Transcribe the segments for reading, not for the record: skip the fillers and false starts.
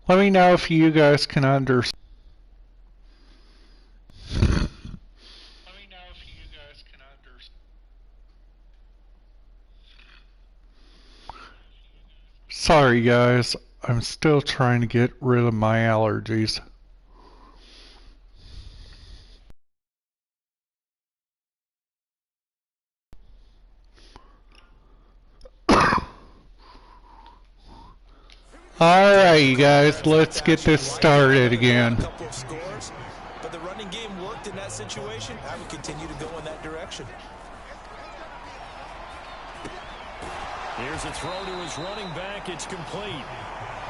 Let me know if you guys can understand. Sorry guys, I'm still trying to get rid of my allergies. Alright you guys, let's get this started again. But the running game worked in that situation. I would continue to go in that direction. Here's a throw to his running back. It's complete.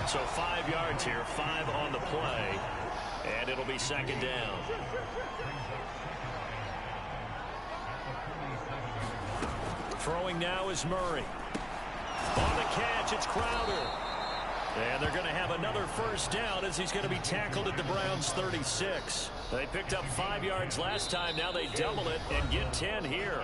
So 5 yards here, 5 on the play. And it'll be second down. Throwing now is Murray. On the catch, it's Crowder. And they're going to have another first down as he's going to be tackled at the Browns' 36. They picked up 5 yards last time. Now they double it and get 10 here.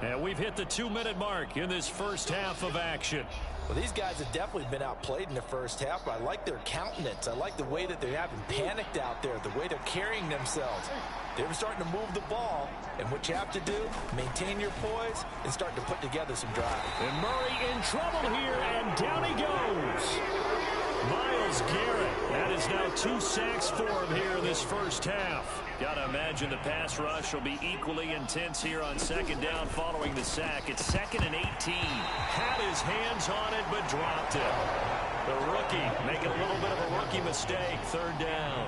And we've hit the 2-minute mark in this first half of action. Well, these guys have definitely been outplayed in the first half, but I like their countenance. I like the way that they haven't panicked out there, the way they're carrying themselves. They're starting to move the ball, and what you have to do, maintain your poise and start to put together some drive. And Murray in trouble here, and down he goes. Myles Garrett. That is now 2 sacks for him here in this first half. Gotta imagine the pass rush will be equally intense here on second down following the sack. It's 2nd and 18. Had his hands on it, but dropped it. The rookie making a little bit of a rookie mistake. 3rd down.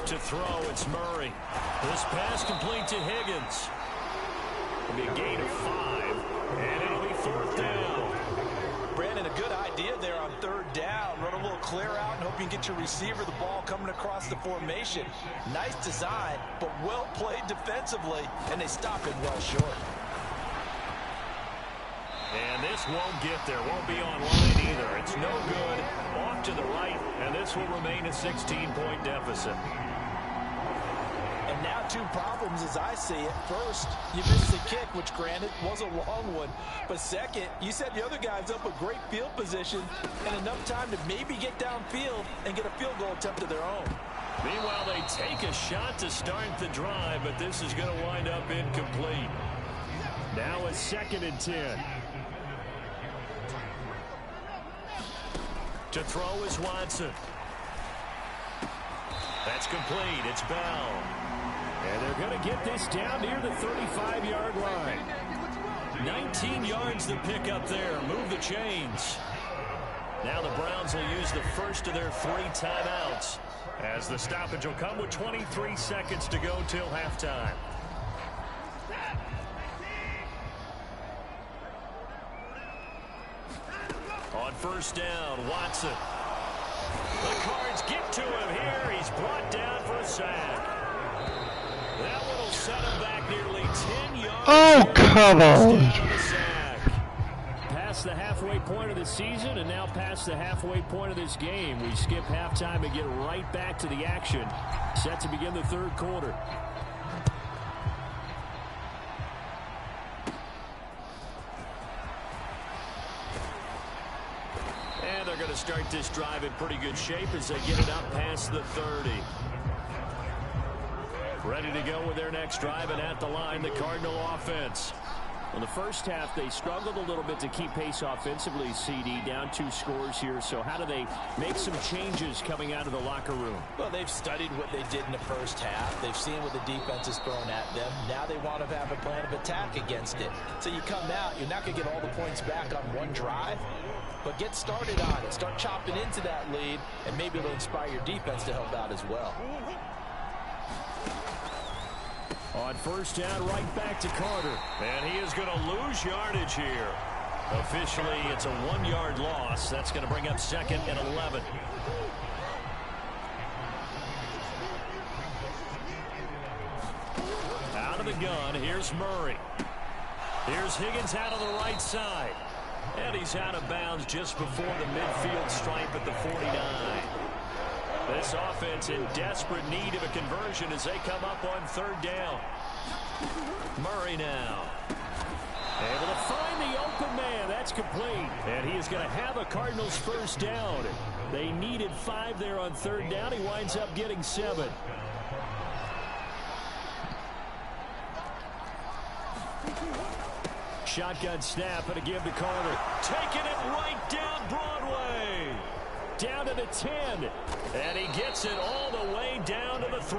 To throw, it's Murray. This pass complete to Higgins. It'll be a gain of 5, and it'll be 4th down. Brandon, a good idea there on 3rd down. Run a little clear out and hope you can get your receiver the ball coming across the formation. Nice design, but well played defensively, and they stop it well short. And this won't get there. Won't be online either. It's no good. Off to the right, and this will remain a 16-point deficit. And now 2 problems as I see it. First, you missed the kick, which granted was a long one. But second, you set the other guys up a great field position and enough time to maybe get downfield and get a field goal attempt of their own. Meanwhile, they take a shot to start the drive, but this is going to wind up incomplete. Now a 2nd and 10. To throw is Watson. That's complete. It's Bell. And they're going to get this down near the 35-yard line. 19 yards to pick up there. Move the chains. Now the Browns will use the first of their 3 timeouts, as the stoppage will come with 23 seconds to go till halftime. On 1st down, Watson. The Cards get to him here. He's brought down for a sack. That one will set him back nearly 10 yards. Oh, come on. Past the halfway point of the season and now past the halfway point of this game. We skip halftime and get right back to the action. Set to begin the 3rd quarter. And they're going to start this drive in pretty good shape as they get it up past the 30. Ready to go with their next drive, and at the line, the Cardinal offense. In the first half, they struggled a little bit to keep pace offensively, CD, down 2 scores here. So how do they make some changes coming out of the locker room? Well, they've studied what they did in the first half. They've seen what the defense has thrown at them. Now they want to have a plan of attack against it. So you come out, you're not going to get all the points back on one drive, but get started on it. Start chopping into that lead, and maybe it'll inspire your defense to help out as well. On 1st down, right back to Carter. And he is going to lose yardage here. Officially, it's a 1-yard loss. That's going to bring up 2nd and 11. Out of the gun, here's Murray. Here's Higgins out on the right side. And he's out of bounds just before the midfield stripe at the 49. This offense in desperate need of a conversion as they come up on 3rd down. Murray now. Able to find the open man. That's complete. And he is going to have a Cardinals first down. They needed 5 there on third down. He winds up getting 7. Shotgun snap and a give to Carter. Taking it right down Broadway. Down to the 10. And he gets it all the way down to the 3.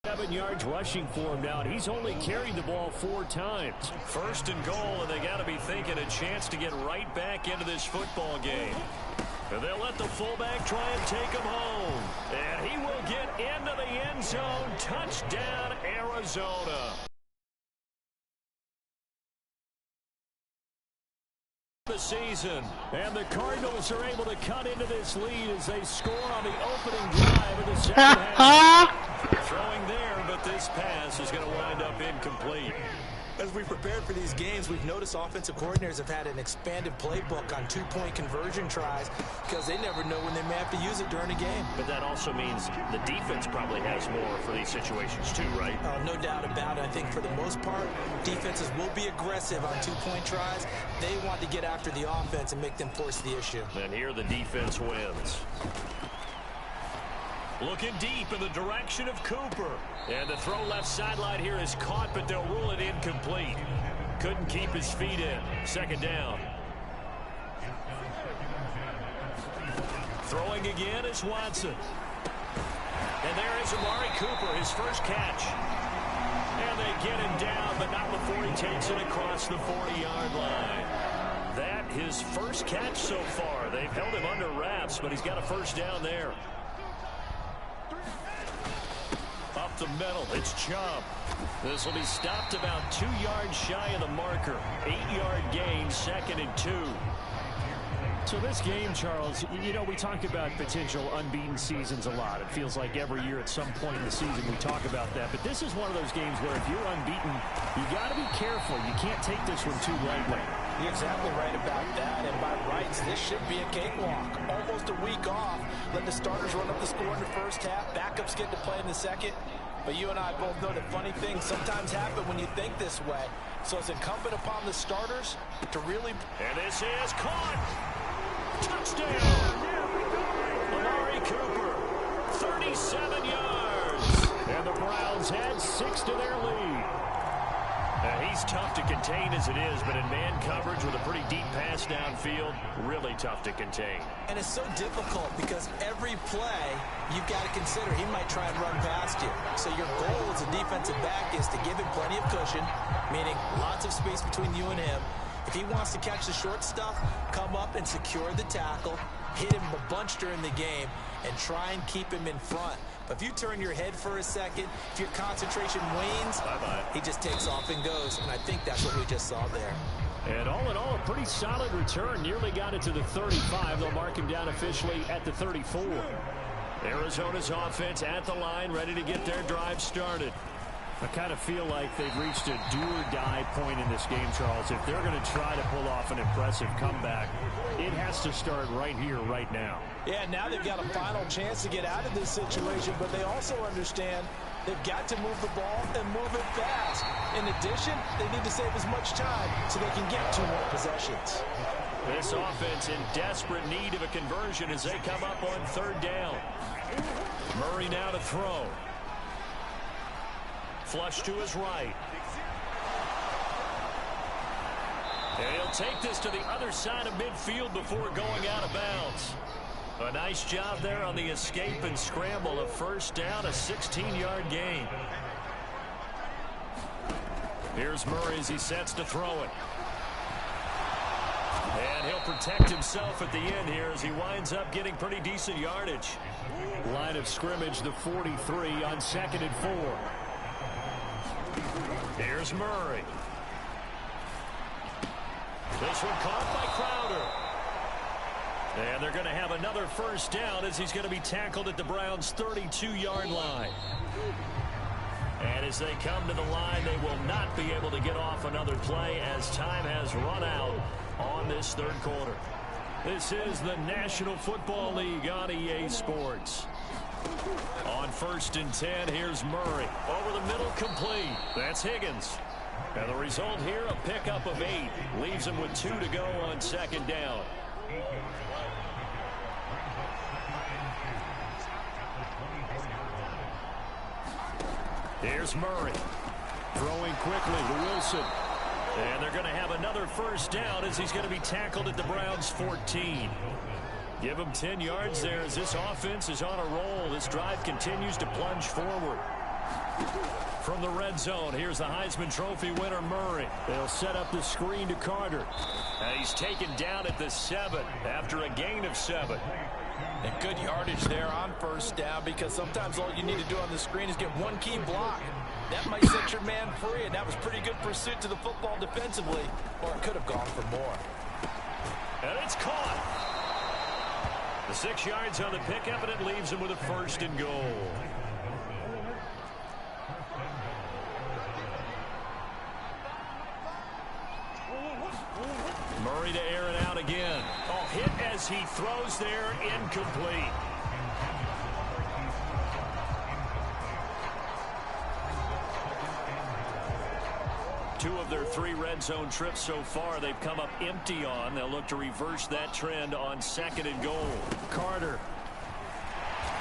7 yards rushing for him now, and he's only carried the ball 4 times. First and goal, and they got to be thinking a chance to get right back into this football game. And they'll let the fullback try and take him home. And he will get into the end zone. Touchdown, Arizona. The season, and the Cardinals are able to cut into this lead as they score on the opening drive of the second half. Throwing there, but this pass is going to wind up incomplete. As we prepared for these games, we've noticed offensive coordinators have had an expanded playbook on 2-point conversion tries because they never know when they may have to use it during a game. But that also means the defense probably has more for these situations too, right? No doubt about it. I think for the most part, defenses will be aggressive on 2-point tries. They want to get after the offense and make them force the issue. And here the defense wins. Looking deep in the direction of Cooper. And the throw left sideline here is caught, but they'll rule it incomplete. Couldn't keep his feet in. Second down. Throwing again is Watson. And there is Amari Cooper, his first catch. And they get him down, but not before he takes it across the 40-yard line. That his first catch so far. They've held him under wraps, but he's got a first down there. Up the middle, it's Chubb. This will be stopped about 2 yards shy of the marker. 8-yard gain, 2nd and 2. So this game, Charles, you know, we talk about potential unbeaten seasons a lot. It feels like every year at some point in the season we talk about that. But this is one of those games where if you're unbeaten, you got to be careful. You can't take this one too lightly. You're exactly right about that, and by rights, this should be a cakewalk. Almost a week off, let the starters run up the score in the first half, backups get to play in the second. But you and I both know that funny things sometimes happen when you think this way. So it's incumbent upon the starters to really... And this is caught! Touchdown! Amari Cooper, 37 yards. And the Browns add 6 to their lead. He's tough to contain as it is, but in man coverage with a pretty deep pass downfield, really tough to contain. And it's so difficult because every play you've got to consider he might try and run past you. So your goal as a defensive back is to give him plenty of cushion, meaning lots of space between you and him. If he wants to catch the short stuff, come up and secure the tackle, hit him a bunch during the game, and try and keep him in front. But if you turn your head for a second, if your concentration wanes, he just takes off and goes. And I think that's what we just saw there. And all in all, a pretty solid return. Nearly got it to the 35. They'll mark him down officially at the 34. Arizona's offense at the line, ready to get their drive started. I kind of feel like they've reached a do-or-die point in this game, Charles. If they're going to try to pull off an impressive comeback, it has to start right here, right now. Yeah, now they've got a final chance to get out of this situation, but they also understand they've got to move the ball and move it fast. In addition, they need to save as much time so they can get 2 more possessions. This offense in desperate need of a conversion as they come up on 3rd down. Murray now to throw. Flush to his right. And he'll take this to the other side of midfield before going out of bounds. A nice job there on the escape and scramble. A first down, a 16-yard gain. Here's Murray as he sets to throw it. And he'll protect himself at the end here as he winds up getting pretty decent yardage. Line of scrimmage, the 43 on 2nd and 4. Here's Murray. This one caught by Crowder. And they're going to have another first down as he's going to be tackled at the Browns' 32-yard line. And as they come to the line, they will not be able to get off another play as time has run out on this 3rd quarter. This is the National Football League on EA Sports. On 1st and 10, here's Murray. Over the middle, complete. That's Higgins. And the result here, a pickup of 8. Leaves him with 2 to go on second down. Here's Murray. Throwing quickly to Wilson. And they're going to have another first down as he's going to be tackled at the Browns' 14. Give him 10 yards there as this offense is on a roll. This drive continues to plunge forward. From the red zone, here's the Heisman Trophy winner, Murray. They'll set up the screen to Carter. And he's taken down at the 7 after a gain of 7. And good yardage there on first down, because sometimes all you need to do on the screen is get one key block. That might set your man free, and that was pretty good pursuit to the football defensively, or it could have gone for more. And it's caught. The 6 yards on the pickup, and it leaves him with a first and goal. Murray to air it out again. Oh, hit as he throws there, incomplete. Two of their 3 red zone trips so far they've come up empty on. They'll look to reverse that trend on second and goal. Carter.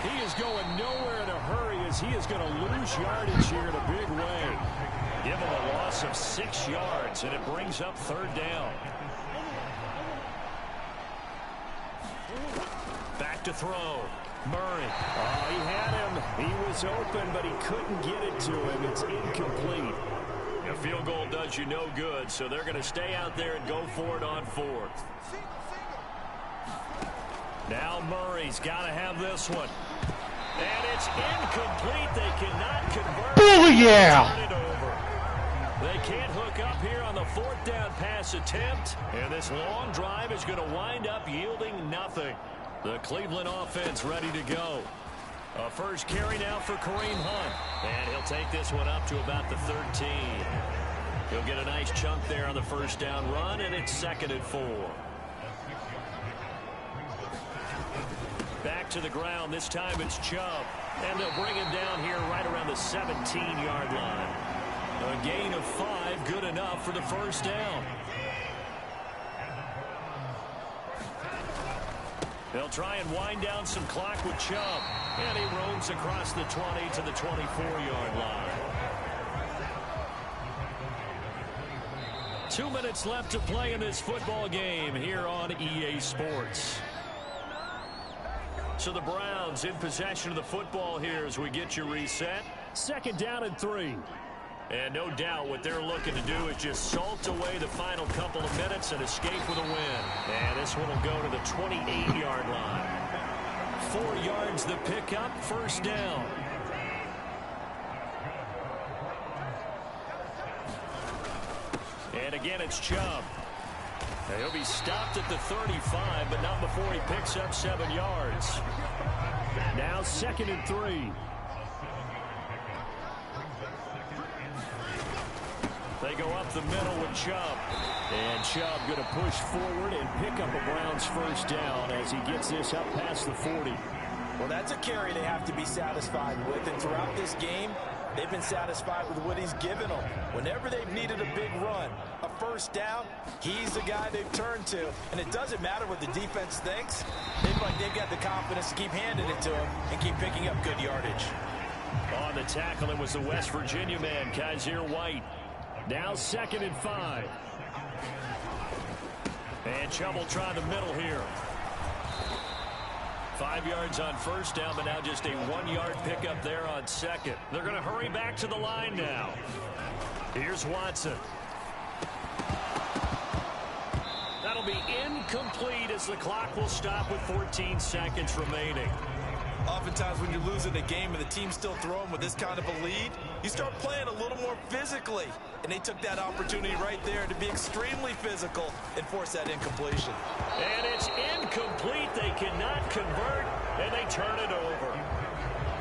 He is going nowhere in a hurry as he is going to lose yardage here in a big way. Give him a loss of 6 yards, and it brings up third down. Back to throw. Murray. Oh, he had him. He was open, but he couldn't get it to him. It's incomplete. A field goal does you no good, so they're going to stay out there and go for it on 4th. Now Murray's got to have this one. And it's incomplete. They cannot convert. Oh, yeah! Turn it over. They can't hook up here on the 4th down pass attempt. And this long drive is going to wind up yielding nothing. The Cleveland offense ready to go. A first carry now for Kareem Hunt. And he'll take this one up to about the 13. He'll get a nice chunk there on the first down run, and it's 2nd and 4. Back to the ground. This time it's Chubb. And they'll bring him down here right around the 17-yard line. A gain of 5, good enough for the first down. They'll try and wind down some clock with Chubb. And he roams across the 20 to the 24-yard line. 2 minutes left to play in this football game here on EA Sports. So the Browns in possession of the football here as we get you reset. 2nd down and 3. And no doubt what they're looking to do is just salt away the final couple of minutes and escape with a win. And this one will go to the 28-yard line. 4 yards the pickup, first down. And again, it's Chubb. Now he'll be stopped at the 35, but not before he picks up 7 yards. Now 2nd and 3. They go up the middle with Chubb. And Chubb going to push forward and pick up a Browns first down as he gets this up past the 40. Well, that's a carry they have to be satisfied with. And throughout this game, they've been satisfied with what he's given them. Whenever they've needed a big run, a first down, he's the guy they've turned to. And it doesn't matter what the defense thinks. They've got the confidence to keep handing it to him and keep picking up good yardage. On the tackle, it was the West Virginia man, Kaiser White. Now 2nd and 5. And Chubb will try the middle here. 5 yards on first down, but now just a 1-yard pickup there on second. They're going to hurry back to the line now. Here's Watson. That'll be incomplete as the clock will stop with 14 seconds remaining. Oftentimes when you're losing a game and the team's still throwing with this kind of a lead, you start playing a little more physically. And they took that opportunity right there to be extremely physical and force that incompletion. And it's incomplete. They cannot convert, and they turn it over.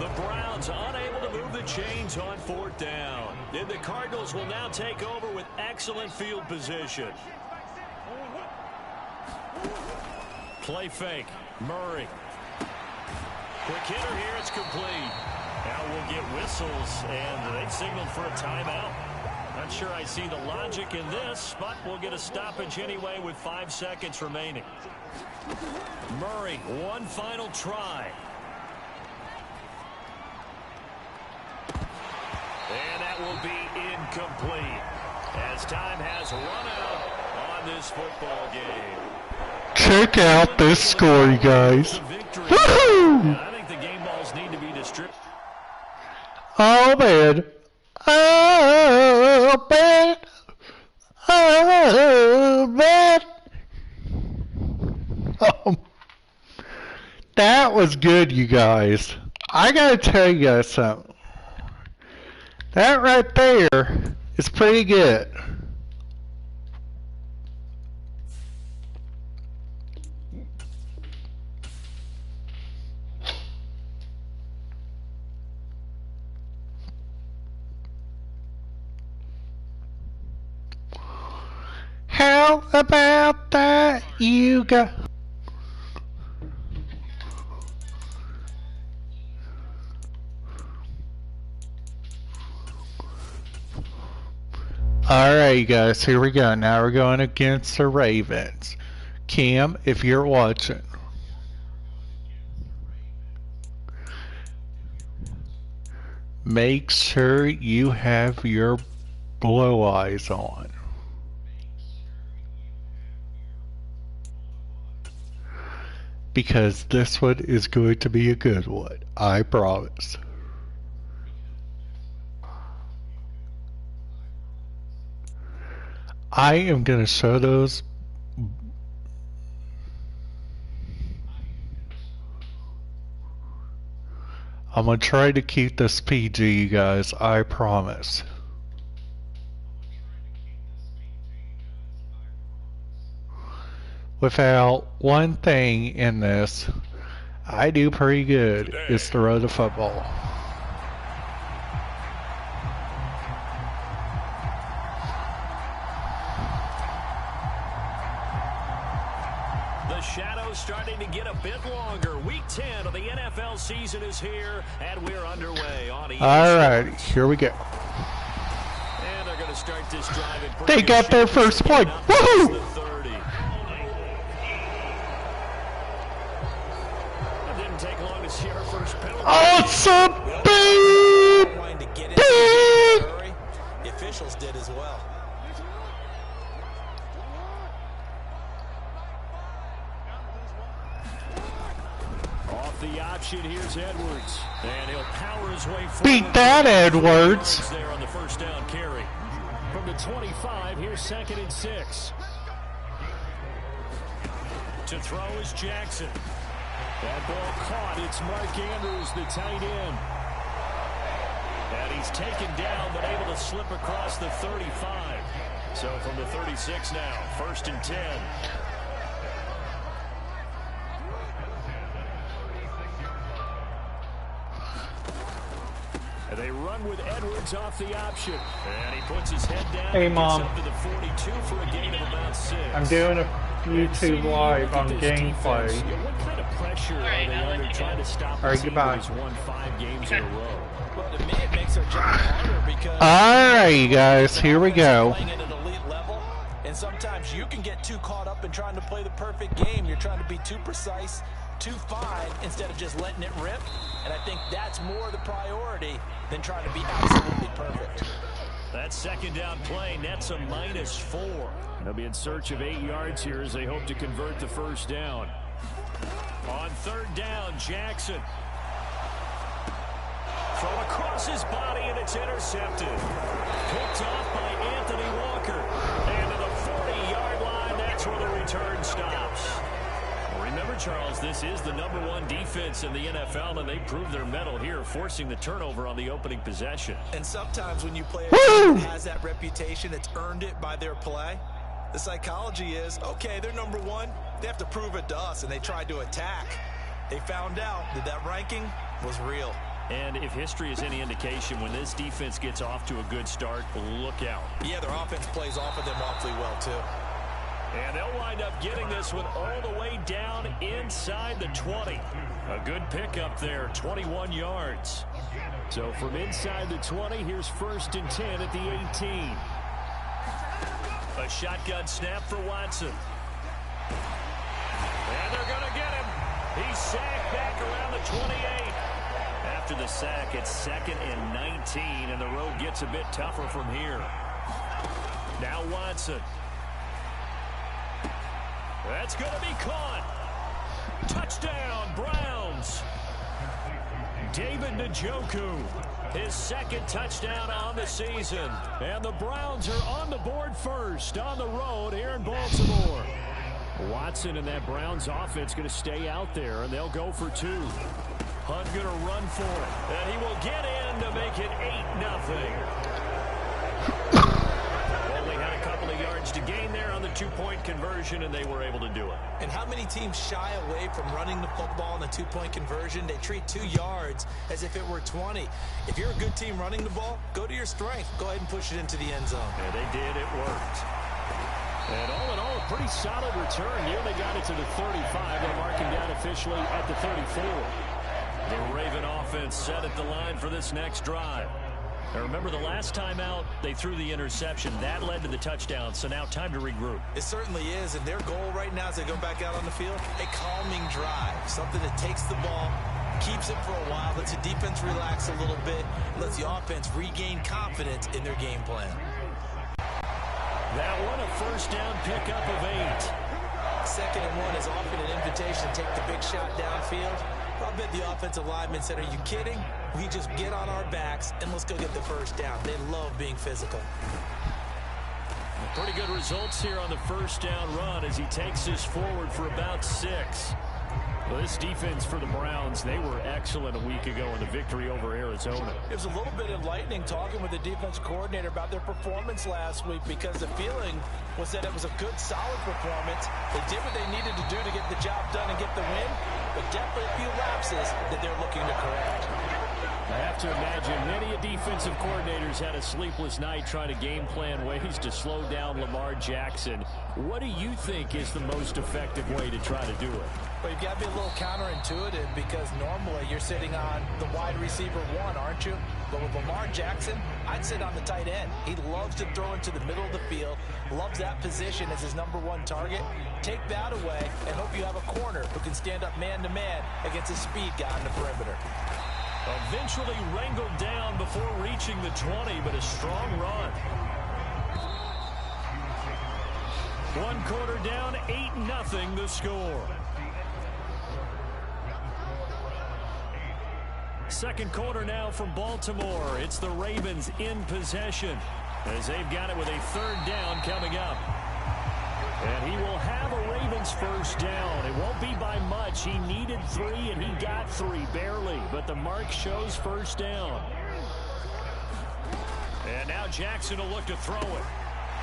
The Browns unable to move the chains on 4th down. And the Cardinals will now take over with excellent field position. Play fake. Murray. Quick hitter here. It's complete. Now we'll get whistles, and they've signaled for a timeout. Not sure I see the logic in this, but we'll get a stoppage anyway with 5 seconds remaining. Murray, one final try. And that will be incomplete as time has run out on this football game. Check out this score, you guys. Woohoo! I think the game balls need to be distributed. Oh, man. Oh, man. Oh, man. Oh, that was good, you guys. I gotta tell you guys something. That right there is pretty good. How about that, you guys? Alright, you guys, here we go. Now we're going against the Ravens. Cam, if you're watching, make sure you have your blow eyes on. Because this one is going to be a good one, I promise. I am going to show those. I'm going to try to keep this PG, you guys, I promise. Without one thing in this, I do pretty good, is throw the football. Shadows starting to get a bit longer. Week 10 of the NFL season is here, and we're underway on EA. All right, here we go. And they're going to start this drive. They got their first point. Woohoo! It didn't take long to see our first penalty. Awesome! Beep! The officials did as well. The option, here's Edwards, and he'll power his way forward. Beat that, Edwards. There on the first down carry. From the 25, here's 2nd and 6. To throw is Jackson. That ball caught. It's Mark Andrews, the tight end. And he's taken down, but able to slip across the 35. So from the 36 now, 1st and 10. They run with Edwards off the option. And he puts his head down. Hey, Mom. Up to the 42 for a gain of about 6. I'm doing a YouTube live on gameplay. What kind of pressure are they under trying to stop All right, goodbye. He's won 5 games in a row? Well, to me, it makes their job harder because... All right, you guys, here we go. Playing at an elite level, and sometimes you can get too caught up in trying to play the perfect game. You're trying to be too precise, too fine, instead of just letting it rip. And I think that's more the priority than trying to be absolutely perfect. That 2nd down play nets a -4. They'll be in search of 8 yards here as they hope to convert the first down. On 3rd down, Jackson. Throw across his body, and it's intercepted. Picked off by Anthony Walker. And to the 40-yard line, that's where the return stops. Remember, Charles, this is the #1 defense in the NFL, and they proved their mettle here, forcing the turnover on the opening possession. And sometimes when you play a team that has that reputation, it's earned it by their play. The psychology is, okay, they're #1. They have to prove it to us, and they tried to attack. They found out that that ranking was real. And if history is any indication, when this defense gets off to a good start, look out. Yeah, their offense plays off of them awfully well, too. And they'll wind up getting this one all the way down inside the 20. A good pickup there, 21 yards. So from inside the 20, here's 1st and 10 at the 18. A shotgun snap for Watson. And they're going to get him. He's sacked back around the 28. After the sack, it's 2nd and 19, and the road gets a bit tougher from here. Now Watson. That's going to be caught. Touchdown, Browns. David Njoku, his 2nd touchdown on the season. And the Browns are on the board first on the road here in Baltimore. Watson and that Browns offense going to stay out there, and they'll go for 2. Hunt going to run for it, and he will get in to make it 8-0. Only had a couple of yards to gain there on the 2-point conversion, and they were able to do it. And how many teams shy away from running the football on the 2-point conversion? They treat 2 yards as if it were 20. If you're a good team running the ball, go to your strength. Go ahead and push it into the end zone. Yeah, they did. It worked. And all in all, a pretty solid return. Nearly got it to the 35. They'll mark him down officially at the 34. The Raven offense set at the line for this next drive. Now remember, the last time out, they threw the interception. That led to the touchdown, so now time to regroup. It certainly is, and their goal right now as they go back out on the field, a calming drive. Something that takes the ball, keeps it for a while, lets the defense relax a little bit, lets the offense regain confidence in their game plan. That one, a 1st down pickup of 8. 2nd and 1 is often an invitation to take the big shot downfield. I bet the offensive linemen said, are you kidding? We just get on our backs and let's go get the 1st down. They love being physical. Pretty good results here on the 1st down run as he takes this forward for about 6. Well, this defense for the Browns, they were excellent a week ago in the victory over Arizona. It was a little bit enlightening talking with the defense coordinator about their performance last week, because the feeling was that it was a good, solid performance. They did what they needed to do to get the job done and get the win, but definitely a few lapses that they're looking to correct. I have to imagine many defensive coordinators had a sleepless night trying to game plan ways to slow down Lamar Jackson. What do you think is the most effective way to try to do it? Well, you've got to be a little counterintuitive, because normally you're sitting on the wide receiver 1, aren't you? But with Lamar Jackson, I'd sit on the tight end. He loves to throw into the middle of the field, loves that position as his #1 target. Take that away and hope you have a corner who can stand up man-to-man against a speed guy on the perimeter. Eventually wrangled down before reaching the 20, but a strong run. 1 quarter down, 8-0 the score. 2nd quarter now from Baltimore. It's the Ravens in possession as they've got it with a 3rd down coming up. And he will have a Ravens 1st down. It won't be by much. He needed 3, and he got 3, barely. But the mark shows 1st down. And now Jackson will look to throw it.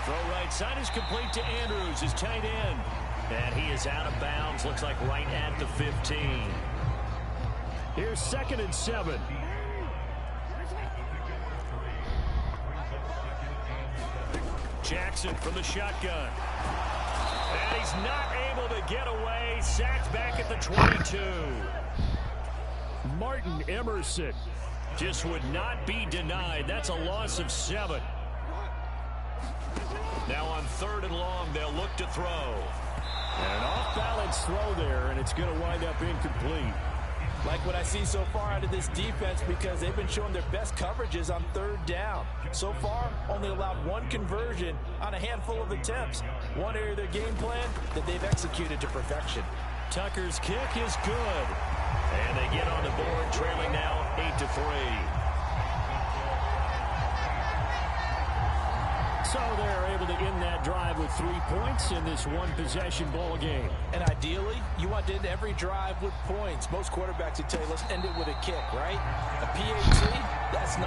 Throw right side is complete to Andrews, his tight end. And he is out of bounds. Looks like right at the 15. Here's 2nd and 7. Jackson from the shotgun. And he's not able to get away. Sacked back at the 22. Martin Emerson just would not be denied. That's a loss of 7. Now on 3rd and long, they'll look to throw. An off-balance throw there, and it's going to wind up incomplete. Like what I see so far out of this defense, because they've been showing their best coverages on 3rd down. So far, only allowed 1 conversion on a handful of attempts. One area of their game plan that they've executed to perfection. Tucker's kick is good. And they get on the board, trailing now 8-3. So they're able to end that drive with 3 points in this 1-possession ball game. And ideally, you want to end every drive with points. Most quarterbacks would tell you, let's end it with a kick, right? A PAT, that's #1.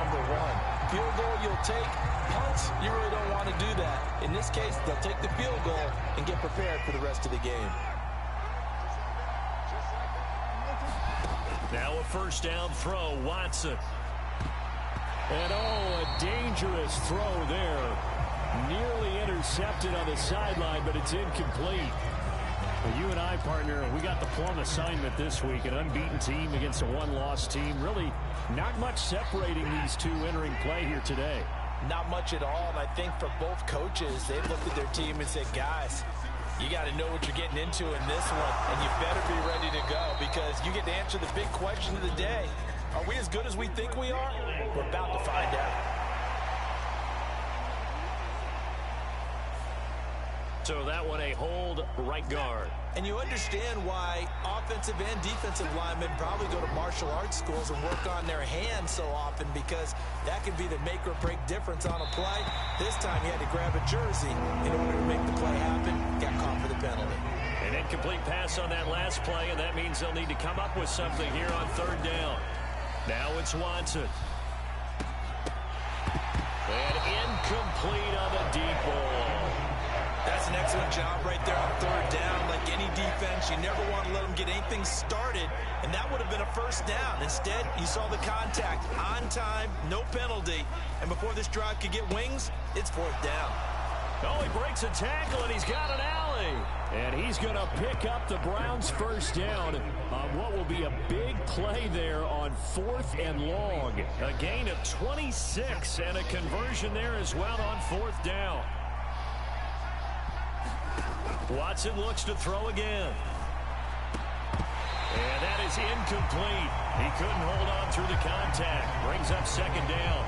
Field goal you'll take. Punts, you really don't want to do that. In this case, they'll take the field goal and get prepared for the rest of the game. Now a 1st down throw, Watson. And a dangerous throw there. Nearly intercepted on the sideline, but it's incomplete. Well, you and I, partner, we got the plum assignment this week. An unbeaten team against a one-loss team. Really not much separating these two entering play here today. Not much at all, and I think for both coaches, they've looked at their team and said, guys, you got to know what you're getting into in this one, and you better be ready to go because you get to answer the big question of the day. Are we as good as we think we are? We're about to find out. So that one a hold right guard. And you understand why offensive and defensive linemen probably go to martial arts schools and work on their hands so often because that can be the make or break difference on a play. This time he had to grab a jersey in order to make the play happen. Got caught for the penalty. An incomplete pass on that last play, and that means they'll need to come up with something here on third down. Now it's Watson. And incomplete on the deep ball. That's an excellent job right there on third down. Like any defense, you never want to let them get anything started, and that would have been a first down. Instead, you saw the contact on time, no penalty, and before this drive could get wings, it's fourth down. Oh, he breaks a tackle, and he's got an alley. And he's going to pick up the Browns' first down on what will be a big play there on 4th and long. A gain of 26 and a conversion there as well on 4th down. Watson looks to throw again. And that is incomplete. He couldn't hold on through the contact. Brings up second down.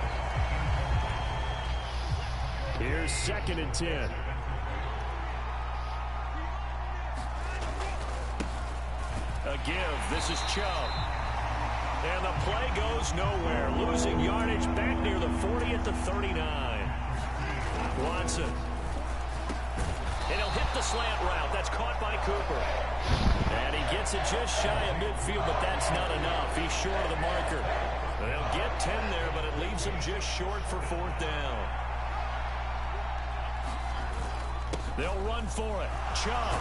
Here's 2nd and 10. A give. This is Chubb. And the play goes nowhere. Losing yardage back near the 40 at the 39. Watson. And he'll hit the slant route. That's caught by Cooper. And he gets it just shy of midfield, but that's not enough. He's short of the marker. They'll get 10 there, but it leaves him just short for 4th down. They'll run for it. Chubb.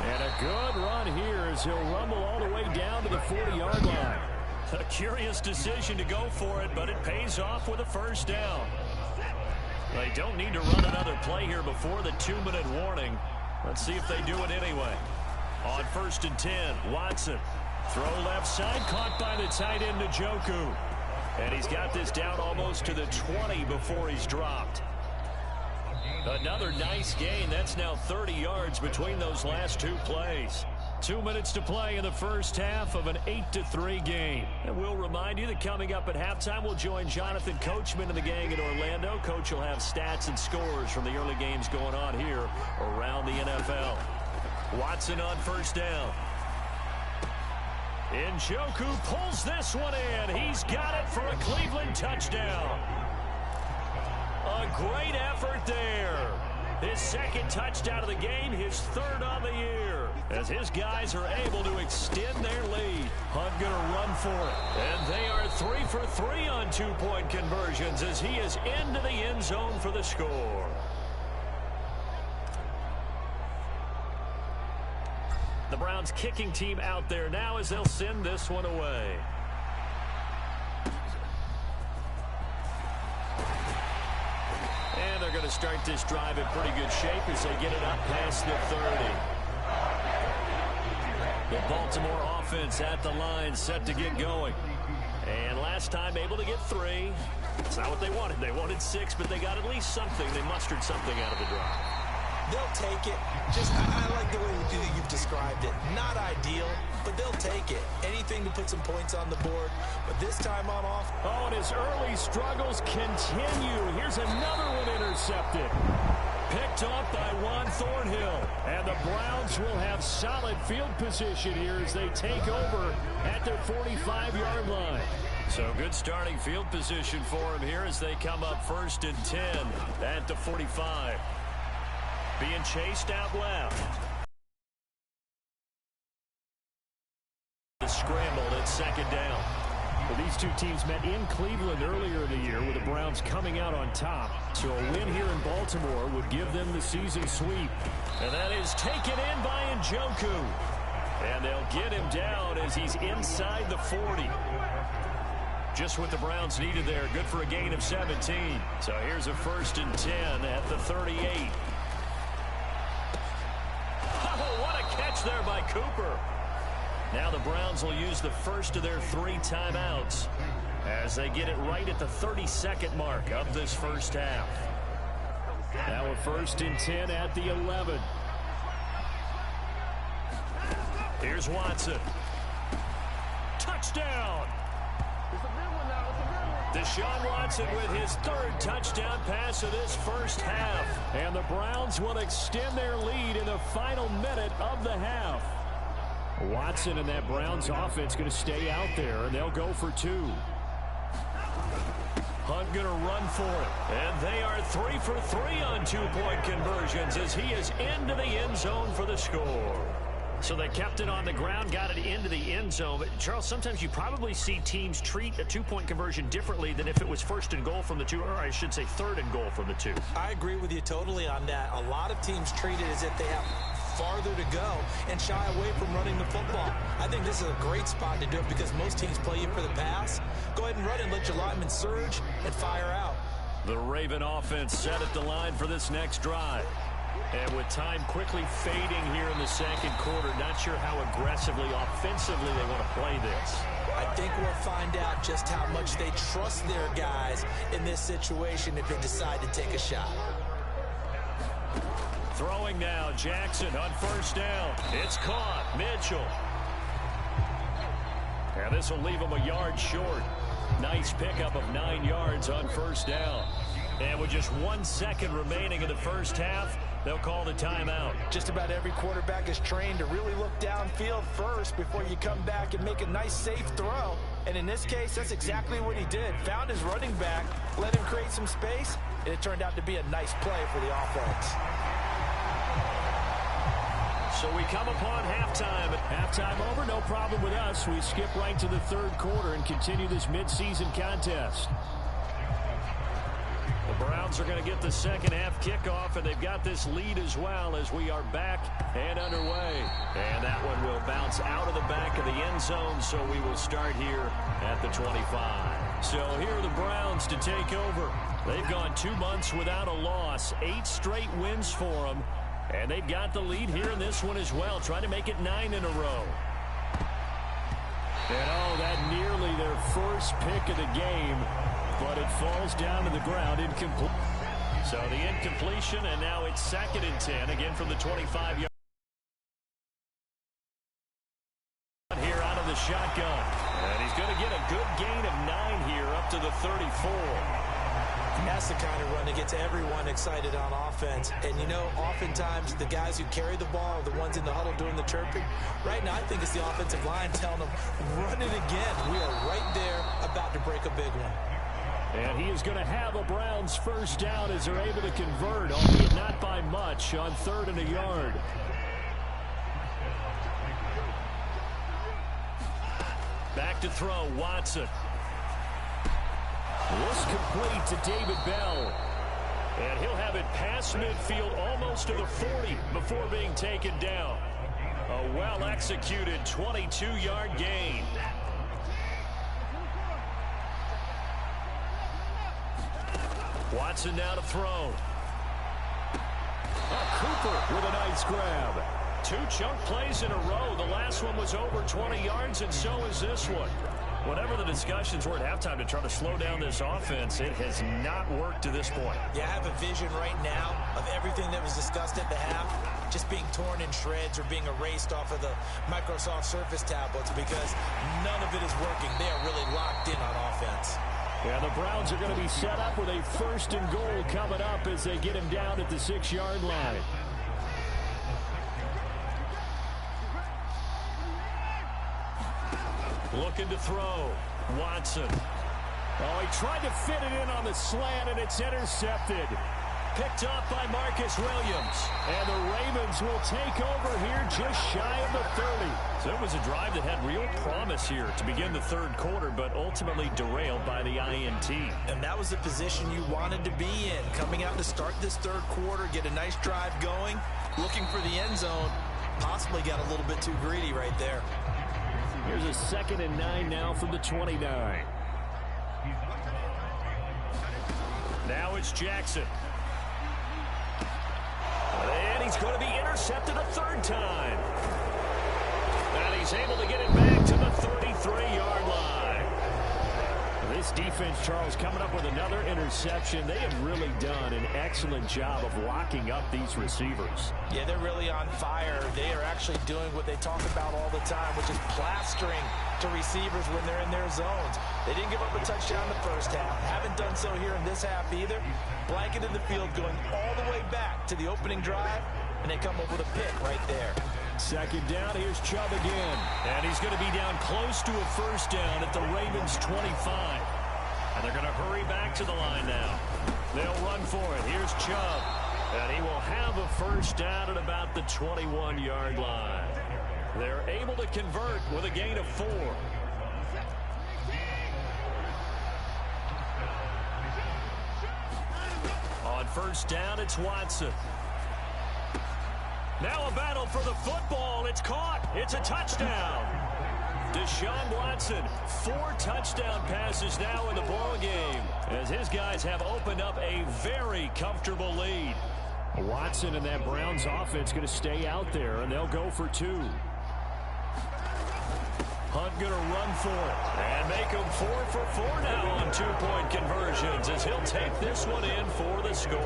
And a good run here as he'll rumble all the way down to the 40-yard line. A curious decision to go for it, but it pays off with a first down. They don't need to run another play here before the 2-minute warning. Let's see if they do it anyway. On 1st and 10, Watson. Throw left side, caught by the tight end Njoku. And he's got this down almost to the 20 before he's dropped. Another nice gain. That's now 30 yards between those last two plays. 2 minutes to play in the first half of an 8-3 game. And we'll remind you that coming up at halftime, we'll join Jonathan Coachman and the gang in Orlando. Coach will have stats and scores from the early games going on here around the NFL. Watson on first down. Njoku pulls this one in. He's got it for a Cleveland touchdown. A great effort there. His 2nd touchdown of the game, his 3rd on the year. As his guys are able to extend their lead. Hunt going to run for it. And they are 3 for 3 on 2-point conversions as he is into the end zone for the score. The Browns kicking team out there now as they'll send this one away. And they're going to start this drive in pretty good shape as they get it up past the 30. The Baltimore offense at the line, set to get going. And last time able to get 3. It's not what they wanted. They wanted 6, but they got at least something. They mustered something out of the drive. They'll take it. I like the way you've described it. Not ideal, but they'll take it. Anything to put some points on the board. But this time on off. Oh, and his early struggles continue. Here's another one intercepted. Picked off by Juan Thornhill. And the Browns will have solid field position here as they take over at their 45-yard line. So good starting field position for him here as they come up 1st and 10 at the 45. Being chased out left. Scrambled at 2nd down. Well, these two teams met in Cleveland earlier in the year with the Browns coming out on top. So a win here in Baltimore would give them the season sweep. And that is taken in by Njoku. And they'll get him down as he's inside the 40. Just what the Browns needed there. Good for a gain of 17. So here's a 1st and 10 at the 38. Oh, what a catch there by Cooper. Now the Browns will use the first of their 3 timeouts as they get it right at the 32nd mark of this first half. Now a 1st and 10 at the 11. Here's Watson. Touchdown. Deshaun Watson with his 3rd touchdown pass of this first half. And the Browns will extend their lead in the final minute of the half. Watson and that Browns offense going to stay out there, and they'll go for 2. Hunt going to run for it. And they are 3 for 3 on 2-point conversions as he is into the end zone for the score. So they kept it on the ground, got it into the end zone. But, Charles, sometimes you probably see teams treat a 2-point conversion differently than if it was 1st and goal from the 2, or I should say 3rd and goal from the 2. I agree with you totally on that. A lot of teams treat it as if they have farther to go and shy away from running the football. I think this is a great spot to do it because most teams play you for the pass. Go ahead and run and let your linemen surge and fire out. The Raven offense set at the line for this next drive. And with time quickly fading here in the 2nd quarter, not sure how aggressively, offensively they want to play this. I think we'll find out just how much they trust their guys in this situation if they decide to take a shot. Throwing now, Jackson on 1st down. It's caught. Mitchell. And this will leave him a yard short. Nice pickup of 9 yards on 1st down. And with just 1 second remaining in the first half, they'll call the timeout. Just about every quarterback is trained to really look downfield first before you come back and make a nice, safe throw. And in this case, that's exactly what he did. Found his running back, let him create some space, and it turned out to be a nice play for the offense. So we come upon halftime. Halftime over, no problem with us. We skip right to the 3rd quarter and continue this midseason contest. The Browns are going to get the 2nd half kickoff, and they've got this lead as well as we are back and underway. And that one will bounce out of the back of the end zone, so we will start here at the 25. So here are the Browns to take over. They've gone 2 months without a loss, 8 straight wins for them. And they've got the lead here in this one as well, trying to make it 9 in a row. And oh, that nearly their first pick of the game, but it falls down to the ground incomplete. So the incompletion, and now it's 2nd and 10, again from the 25-yard. Here out of the shotgun. And he's going to get a good gain of 9 here up to the 34. That's the kind of run that gets everyone excited on offense. And, you know, oftentimes the guys who carry the ball are the ones in the huddle doing the chirping. Right now, I think it's the offensive line telling them, run it again. We are right there about to break a big one. And he is going to have a Browns 1st down as they're able to convert, albeit not by much, on 3rd and a yard. Back to throw, Watson. This complete to David Bell. And he'll have it past midfield almost to the 40 before being taken down. A well-executed 22-yard gain. Watson now to throw. Cooper with a nice grab. 2 chunk plays in a row. The last one was over 20 yards, and so is this one. Whatever the discussions were at halftime to try to slow down this offense, it has not worked to this point. Yeah, I have a vision right now of everything that was discussed at the half just being torn in shreds or being erased off of the Microsoft Surface tablets because none of it is working. They are really locked in on offense. Yeah, the Browns are going to be set up with a 1st and goal coming up as they get him down at the 6-yard line. Looking to throw. Watson. Oh, he tried to fit it in on the slant, and it's intercepted. Picked up by Marcus Williams. And the Ravens will take over here just shy of the 30. So it was a drive that had real promise here to begin the 3rd quarter, but ultimately derailed by the INT. And that was the position you wanted to be in. Coming out to start this 3rd quarter, get a nice drive going, looking for the end zone. Possibly got a little bit too greedy right there. Here's a 2nd and 9 now from the 29. Now it's Jackson. And he's going to be intercepted a third time. And he's able to get it back to the 33-yard line. This defense, Charles, coming up with another interception. They have really done an excellent job of locking up these receivers. Yeah, they're really on fire. They are actually doing what they talk about all the time, which is plastering to receivers when they're in their zones. They didn't give up a touchdown in the first half. Haven't done so here in this half either. Blanketed the field going all the way back to the opening drive, and they come up with a pick right there. Second down, here's Chubb again. And he's going to be down close to a first down at the Ravens' 25. And they're going to hurry back to the line now. They'll run for it. Here's Chubb. And he will have a first down at about the 21-yard line. They're able to convert with a gain of 4. On first down, it's Watson. Now a battle for the football. It's caught. It's a touchdown. Deshaun Watson, 4 touchdown passes now in the ball game, as his guys have opened up a very comfortable lead. Watson and that Browns offense going to stay out there, and they'll go for 2. Hunt going to run for it and make him 4 for 4 now on 2-point conversions, as he'll take this one in for the score.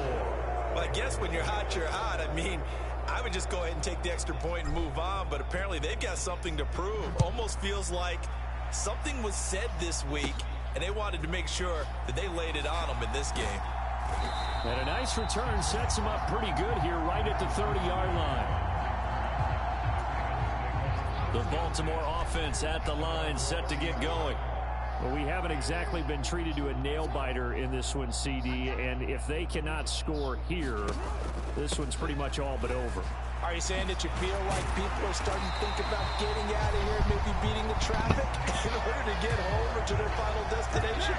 Well, I guess when you're hot, you're hot. I mean, I would just go ahead and take the extra point and move on, but apparently they've got something to prove. Almost feels like something was said this week, and they wanted to make sure that they laid it on them in this game. And a nice return sets them up pretty good here right at the 30-yard line. The Baltimore offense at the line, set to get going. Well, we haven't exactly been treated to a nail-biter in this one, CD, and if they cannot score here, this one's pretty much all but over. Are you saying that you feel like people are starting to think about getting out of here, maybe beating the traffic in order to get home or to their final destination?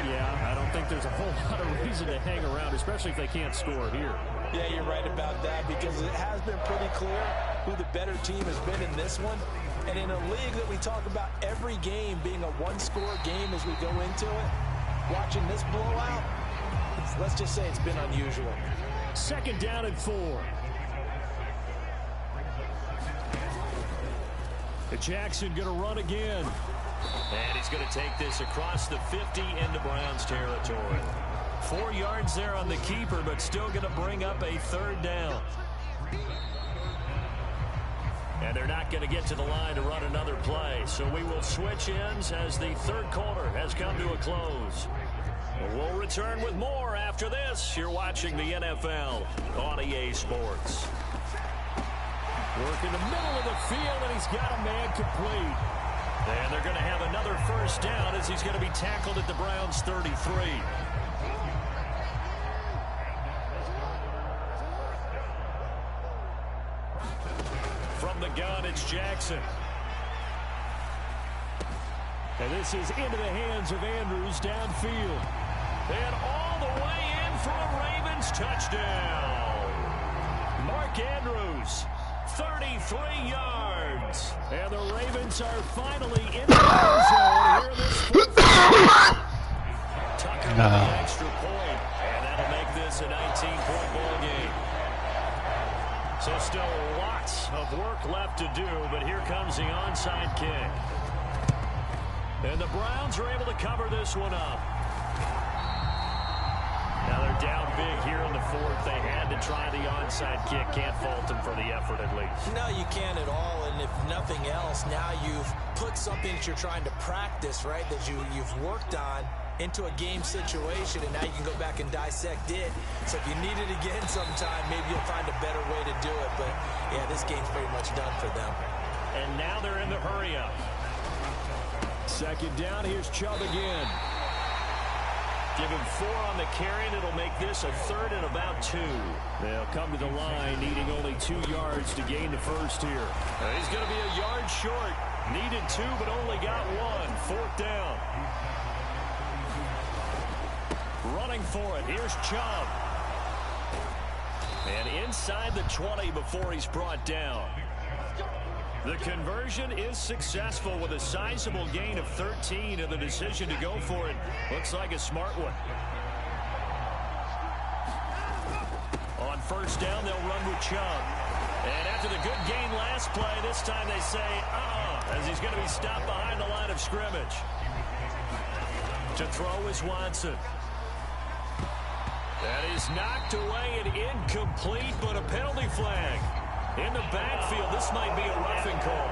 Yeah, I don't think there's a whole lot of reason to hang around, especially if they can't score here. Yeah, you're right about that, because it has been pretty clear who the better team has been in this one. And in a league that we talk about every game being a one-score game as we go into it, watching this blowout, let's just say it's been unusual. Second down and 4. Jackson going to run again. And he's going to take this across the 50 into Browns territory. 4 yards there on the keeper, but still going to bring up a third down. And they're not going to get to the line to run another play. So we will switch ends as the third quarter has come to a close. We'll return with more after this. You're watching the NFL on EA Sports. Work in the middle of the field, and he's got a man complete. And they're going to have another first down as he's going to be tackled at the Browns' 33. From the gun, it's Jackson. And this is into the hands of Andrews downfield. And all the way in for a Ravens touchdown. Mark Andrews, 33 yards. And the Ravens are finally in the end zone here this fourth quarter. Tucker with the extra point, and that'll make this a 19-point ball game. So still lots of work left to do, but here comes the onside kick. And the Browns are able to cover this one up. Now they're down big here in the fourth. They had to try the onside kick. Can't fault them for the effort at least. No, you can't at all. And if nothing else, now you've put something that you're trying to practice, right, that you've worked on into a game situation, and now you can go back and dissect it. So if you need it again sometime, maybe you'll find a better way to do it. But, yeah, this game's pretty much done for them. And now they're in the hurry-up. Second down, here's Chubb again. Give him 4 on the carry, and it'll make this a third and about 2. They'll come to the line, needing only 2 yards to gain the first here. He's going to be a yard short. Needed 2, but only got 1. Fourth down. Running for it, here's Chubb. And inside the 20 before he's brought down. The conversion is successful with a sizable gain of 13, and the decision to go for it looks like a smart one. On first down, they'll run with Chubb. And after the good gain last play, this time they say, as he's going to be stopped behind the line of scrimmage. To throw is Watson. That is knocked away and incomplete, but a penalty flag. In the backfield, this might be a roughing call.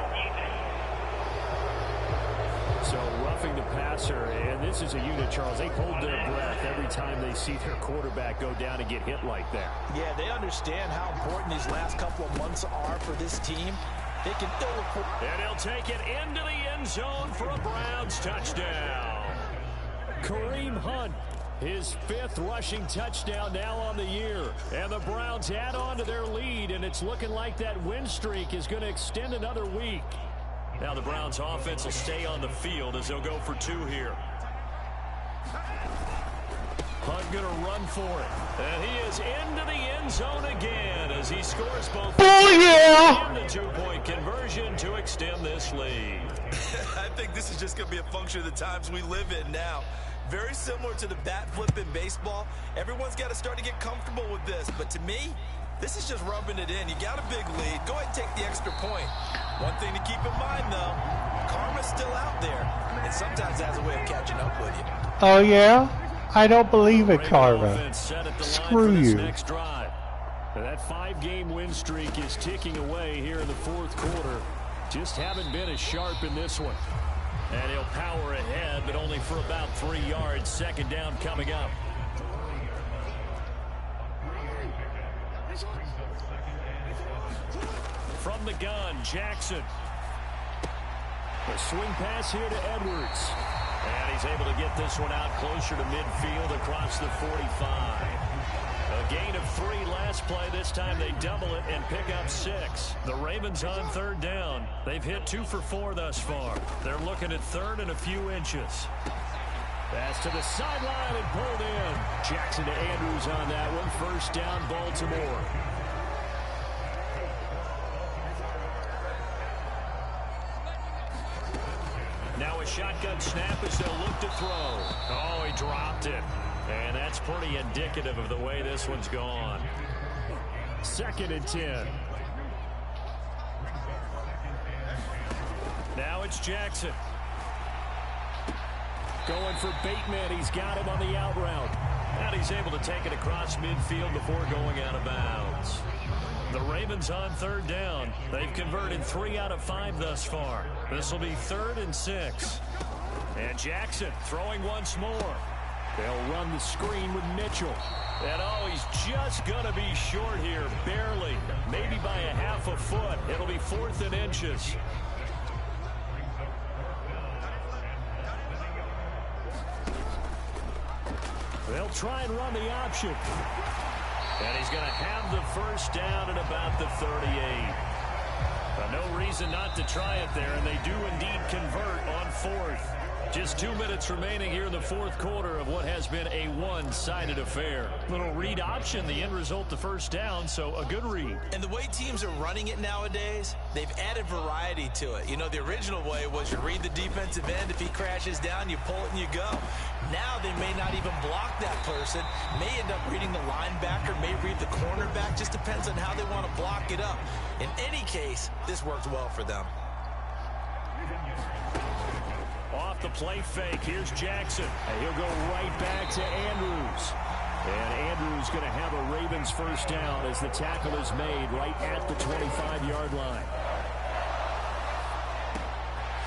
So roughing the passer, and this is a unit, Charles. They hold their breath every time they see their quarterback go down and get hit like that. Yeah, they understand how important these last couple of months are for this team. They can ill afford. And he'll take it into the end zone for a Browns touchdown. Kareem Hunt, his 5th rushing touchdown now on the year. And the Browns add on to their lead, and it's looking like that win streak is going to extend another week. Now the Browns offense will stay on the field as they'll go for 2 here. Hunt going to run for it. And he is into the end zone again as he scores both. Oh, yeah! And the 2-point conversion to extend this lead. I think this is just going to be a function of the times we live in now. Very similar to the bat flip in baseball. Everyone's got to start to get comfortable with this. But to me, this is just rubbing it in. You got a big lead. Go ahead and take the extra point. One thing to keep in mind, though, karma's still out there. And sometimes it has a way of catching up with you. Oh, yeah? I don't believe it, karma. Screw you. Next drive. And that 5-game win streak is ticking away here in the 4th quarter. Just haven't been as sharp in this one. And he'll power ahead, but only for about 3 yards. Second down coming up. From the gun, Jackson. A swing pass here to Edwards. And he's able to get this one out closer to midfield across the 45. A gain of 3 last play. This time they double it and pick up 6. The Ravens on 3rd down. They've hit 2 for 4 thus far. They're looking at 3rd and a few inches. Pass to the sideline and pulled in. Jackson to Andrews on that one. First down, Baltimore. Now a shotgun snap as they'll look to throw. Oh, he dropped it. And that's pretty indicative of the way this one's gone. 2nd and 10. Now it's Jackson. Going for Bateman. He's got him on the out route. And he's able to take it across midfield before going out of bounds. The Ravens on 3rd down. They've converted 3 out of 5 thus far. This will be 3rd and 6. And Jackson throwing once more. They'll run the screen with Mitchell. And he's just going to be short here, barely, maybe by a half a foot. It'll be 4th and inches. They'll try and run the option. And he's going to have the first down at about the 38. No reason not to try it there, and they do indeed convert on 4th. Just 2 minutes remaining here in the 4th quarter of what has been a one-sided affair. Little read option, the end result, the first down, so a good read. And the way teams are running it nowadays, they've added variety to it. You know, the original way was you read the defensive end. If he crashes down, you pull it and you go. Now they may not even block that person, may end up reading the linebacker, may read the cornerback. Just depends on how they want to block it up. In any case, this works well for them. Off the play fake, here's Jackson. And he'll go right back to Andrews. And Andrews going to have a Ravens first down as the tackle is made right at the 25-yard line.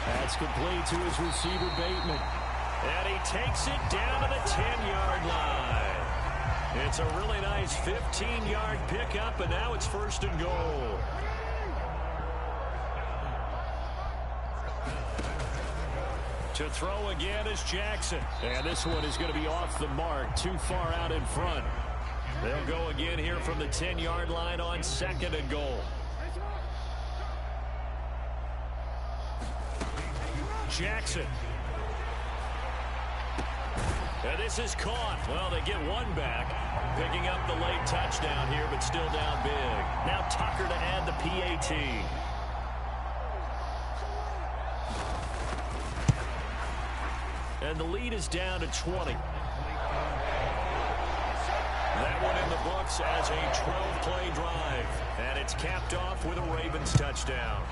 That's complete to his receiver, Bateman. And he takes it down to the 10-yard line. It's a really nice 15-yard pickup, and now it's 1st and goal. To throw again is Jackson. And this one is going to be off the mark, too far out in front. They'll go again here from the 10-yard line on 2nd and goal. Jackson. And this is caught. Well, they get one back. Picking up the late touchdown here, but still down big. Now Tucker to add the PAT. And the lead is down to 20. That one in the books as a 12-play drive. And it's capped off with a Ravens touchdown.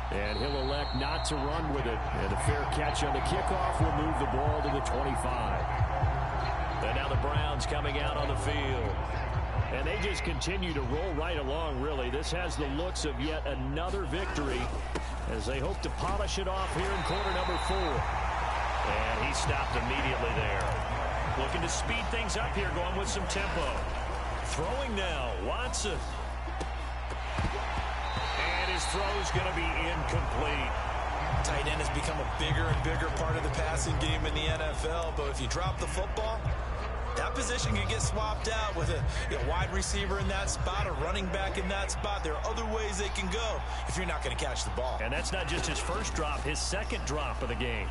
And he'll elect not to run with it. And a fair catch on the kickoff will move the ball to the 25. And now the Browns coming out on the field. And they just continue to roll right along, really. This has the looks of yet another victory as they hope to polish it off here in quarter number 4. And he stopped immediately there. Looking to speed things up here, going with some tempo. Throwing now, Watson. And his throw's going to be incomplete. Tight end has become a bigger and bigger part of the passing game in the NFL, but if you drop the football, that position can get swapped out with a wide receiver in that spot, a running back in that spot. There are other ways they can go if you're not going to catch the ball. And that's not just his first drop, his second drop of the game.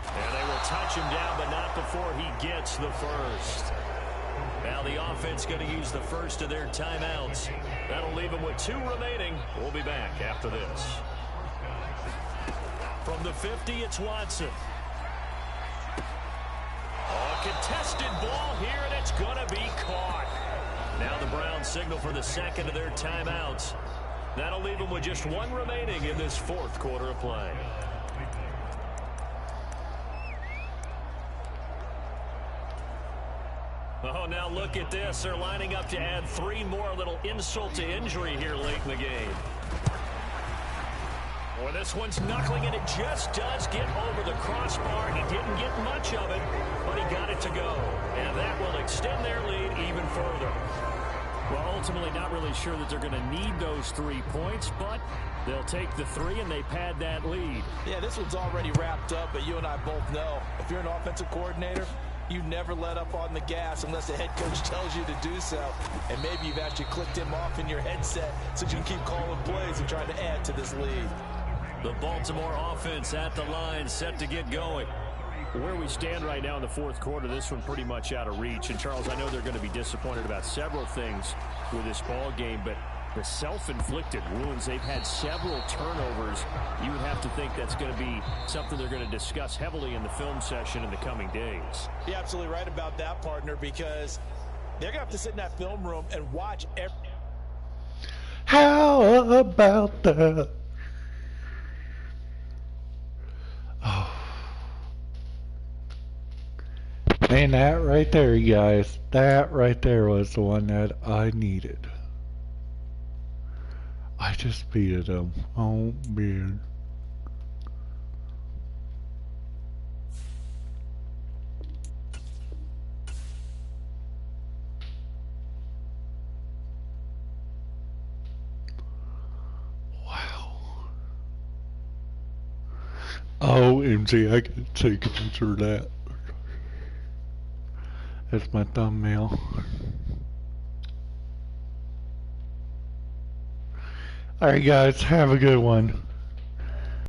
And they will touch him down, but not before he gets the first. Now the offense going to use the first of their timeouts. That'll leave them with 2 remaining. We'll be back after this. From the 50, it's Watson. A contested ball here, and it's going to be caught. Now the Browns signal for the second of their timeouts. That'll leave them with just 1 remaining in this 4th quarter of play. Oh, now look at this. They're lining up to add 3 more. A little insult to injury here late in the game. Well, this one's knuckling, and it just does get over the crossbar. He didn't get much of it, but he got it to go. And that will extend their lead even further. Well, ultimately not really sure that they're going to need those 3 points, but they'll take the 3 and they pad that lead. Yeah, this one's already wrapped up, but you and I both know if you're an offensive coordinator, you never let up on the gas unless the head coach tells you to do so. And maybe you've actually clicked him off in your headset so you can keep calling plays and trying to add to this lead. The Baltimore offense at the line, set to get going. Where we stand right now in the 4th quarter, this one pretty much out of reach. And, Charles, I know they're going to be disappointed about several things with this ball game, but the self-inflicted wounds, they've had several turnovers. You would have to think that's going to be something they're going to discuss heavily in the film session in the coming days. You're absolutely right about that, partner, because they're going to have to sit in that film room and watch every... How about that? Oh. And that right there, you guys, that right there was the one that I needed. I just beat him. Oh, man. Wow. OMG, I can take a picture of that. That's my thumbnail. Alright guys, have a good one.